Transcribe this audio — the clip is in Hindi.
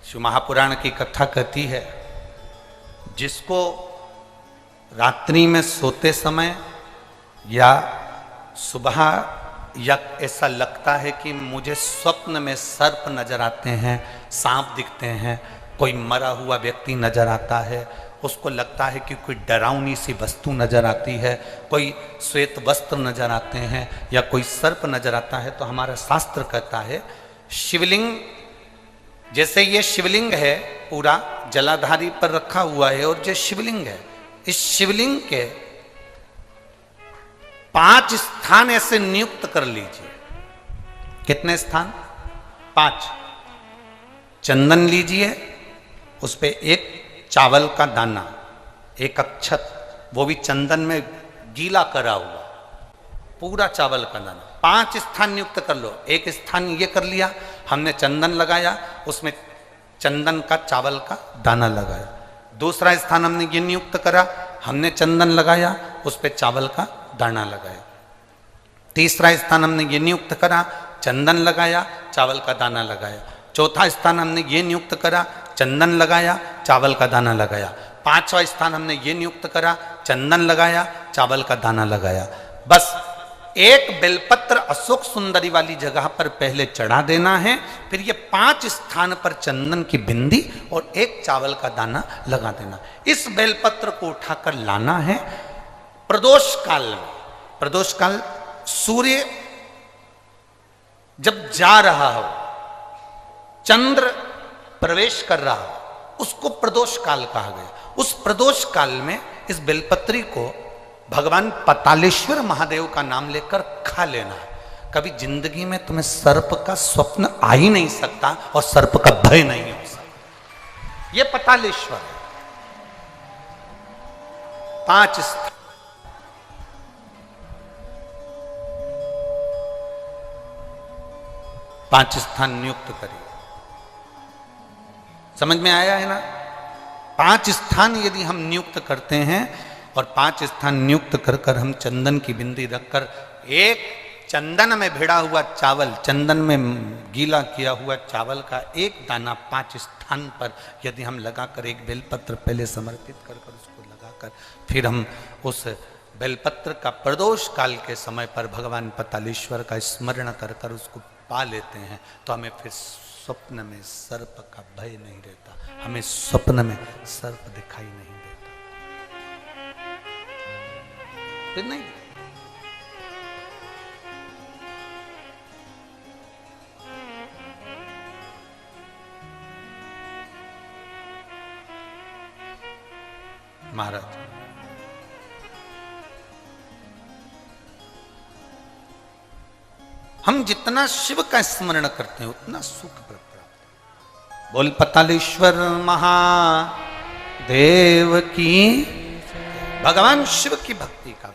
शिव महापुराण की कथा कहती है, जिसको रात्रि में सोते समय या सुबह या ऐसा लगता है कि मुझे स्वप्न में सर्प नजर आते हैं, सांप दिखते हैं, कोई मरा हुआ व्यक्ति नजर आता है, उसको लगता है कि कोई डरावनी सी वस्तु नजर आती है, कोई श्वेत वस्त्र नजर आते हैं या कोई सर्प नजर आता है, तो हमारा शास्त्र कहता है शिवलिंग, जैसे ये शिवलिंग है पूरा जलाधारी पर रखा हुआ है, और जो शिवलिंग है, इस शिवलिंग के 5 स्थान ऐसे नियुक्त कर लीजिए। कितने स्थान? 5। चंदन लीजिए, उस पे एक चावल का दाना, एक अक्षत, वो भी चंदन में गीला करा हुआ, पूरा चावल का दाना। 5 स्थान नियुक्त कर लो। एक स्थान ये कर लिया, हमने चंदन लगाया, उसमें चंदन का चावल का दाना लगाया। दूसरा स्थान हमने ये नियुक्त करा, हमने चंदन लगाया, उस पर चावल का दाना लगाया। तीसरा स्थान हमने ये नियुक्त करा, चंदन लगाया, चावल का दाना लगाया। चौथा स्थान हमने ये नियुक्त करा, चंदन लगाया, चावल का दाना लगाया। 5वां स्थान हमने ये नियुक्त करा, चंदन लगाया, चावल का दाना लगाया। बस एक बेलपत्र अशोक सुंदरी वाली जगह पर पहले चढ़ा देना है, फिर ये 5 स्थान पर चंदन की बिंदी और एक चावल का दाना लगा देना। इस बेलपत्र को उठाकर लाना है प्रदोष काल में। प्रदोष काल सूर्य जब जा रहा हो, चंद्र प्रवेश कर रहा हो, उसको प्रदोष काल कहा गया। उस प्रदोष काल में इस बेलपत्री को भगवान पतालेश्वर महादेव का नाम लेकर खा लेना है। कभी जिंदगी में तुम्हें सर्प का स्वप्न आ ही नहीं सकता और सर्प का भय नहीं हो सकता। यह पतालेश्वर है। 5 स्थान। पांच स्थान नियुक्त करिए। समझ में आया है ना? 5 स्थान यदि हम नियुक्त करते हैं और 5 स्थान नियुक्त कर कर हम चंदन की बिंदी रखकर एक चंदन में भिड़ा हुआ चावल, चंदन में गीला किया हुआ चावल का एक दाना 5 स्थान पर यदि हम लगाकर एक बेलपत्र पहले समर्पित कर कर उसको लगाकर फिर हम उस बेलपत्र का प्रदोष काल के समय पर भगवान पतालेश्वर का स्मरण कर कर उसको पा लेते हैं, तो हमें फिर स्वप्न में सर्प का भय नहीं रहता, हमें स्वप्न में सर्प दिखाई नहीं देता। फिर नहीं। महाराज हम जितना शिव का स्मरण करते हैं उतना सुख प्राप्त है। बोल पतालेश्वर महादेव की। भगवान शिव की भक्ति का